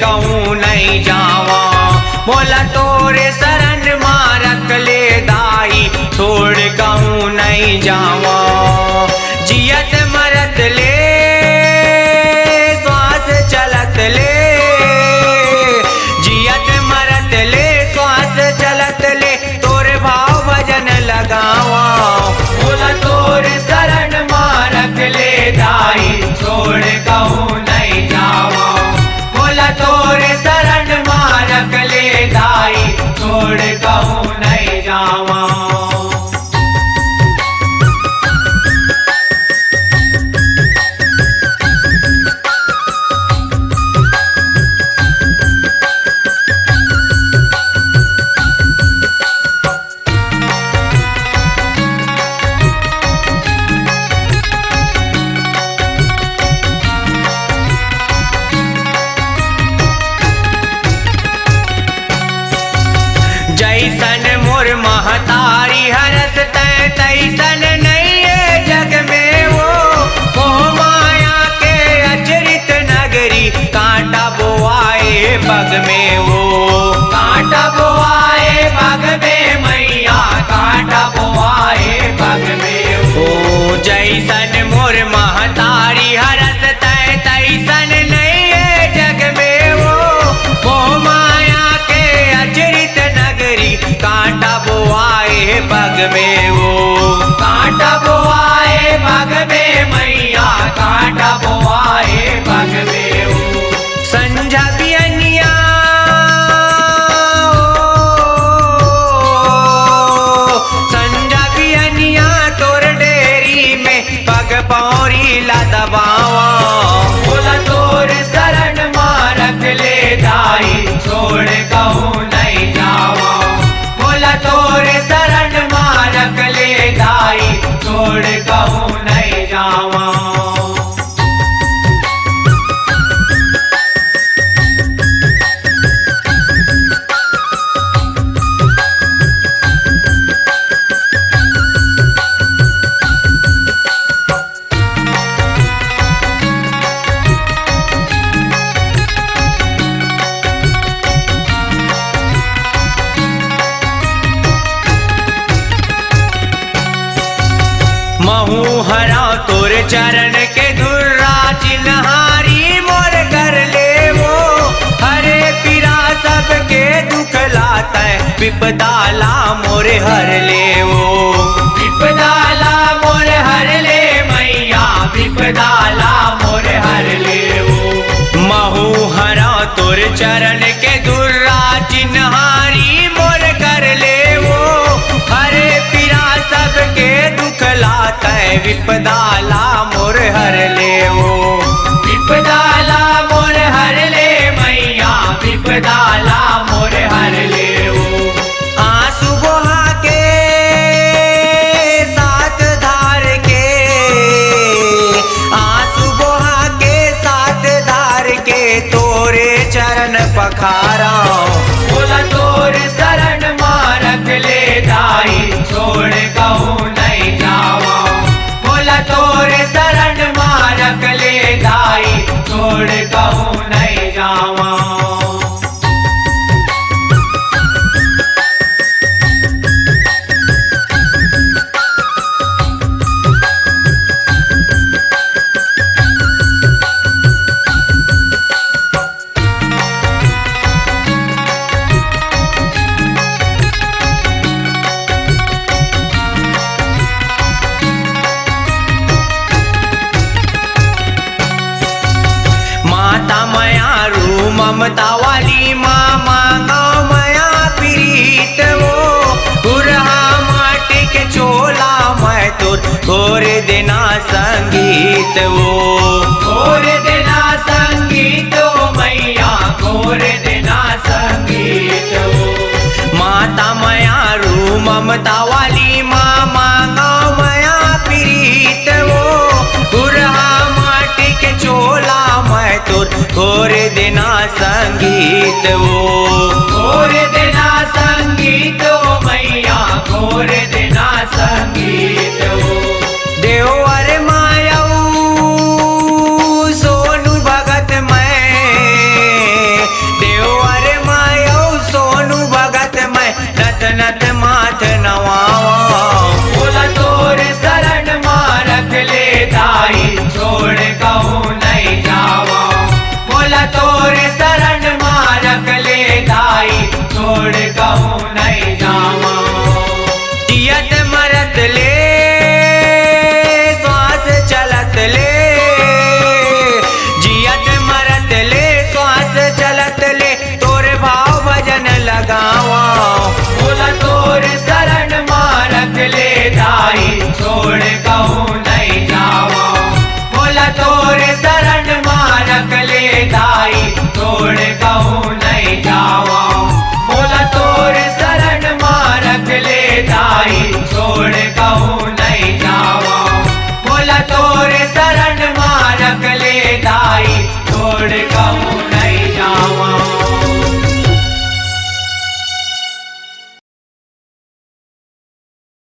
कहूँ नहीं जावा। बोला तोरे शरण माँ रख ले दाई, छोड़ कहूँ नहीं जावा। जियत मरत ले श्वास चलत ले, जियत मरत ले श्वास चलत ले, तोरे भाव भजन लगावा। बोला तोरे शरण माँ रख ले दाई, छोड़ कहूँ नहीं जावा। बोला तोरे शरण माँ रख ले दाई, छोड़ कहूँ नहीं जावा। जैसन मोर महतारी हरस तै तैसन नहीं है जग में वो। मोह माया के अचरित नगरी, कांटा बोआए पग में वो। कांटा बोआए पग में मैया, कांटा बोआए पग में वो। जैसन मोर महतारी हरस तै तैसन नहीं है जग में वो। मोह माया के अचरित नगरी, कांटा बोआए पग में वो। कांटा बोआए पग में मैया, कांटा बोआए पग में वो। संझा बियनिया संझा बियनिया तोर डेरी में, पग पौरी ला दबावा। बोला तोर शरण माँ रख ले दाई, छोड़ कहूँ नहीं जावा। बोला तोरे शरण माँ रख ले दाई, छोड़ कहूँ नहीं जावा। महू हरा तोर चरण के धुर्रा, चिन्हारी मोर कर ले वो। हरे पीरा सबके दुख लाता है, विपदाला मोर हर ले वो। विपदाला मोर हर ले मैया, विपदाला मोर हर ले वो। महू हरा तोर चरण के धुर्रा, चिन्हारी मोर कर ले वो। हरे पीरा सबके दुख लाता है, विपदाला मोर हर ले वो। विपदाला मोर हर ले मैया, विपदाला मोर हर ले वो। आंसू बहा के साथ धार के, आंसू बहा के साथ धार के, तोरे चरण पखारा। बोला तोरे शरण माँ रख ले दाई, छोड़ कहूँ नहीं जावा। बोला तोरे शरण माँ रख ले दाई, छोड़ कहूँ नहीं जावा। माता मया रू ममता वाली माँ, मांगा मया प्रीत वो। गुरहा माटी के चोला मैं तोर, घोर देना संगीत वो। घोर देना संगीत वो मैया, घोर देना संगीत वो। माता मया रू ममता वाली माँ, मांगा मया प्रीत वो। गुरहा माटी के चोला मैं तोर, घोर देना संगीत वो। घोर देना संगीत वो मैया, घोर देना संगीत वो। देवर मायऊ सोनू भगत मैं, जोड़े का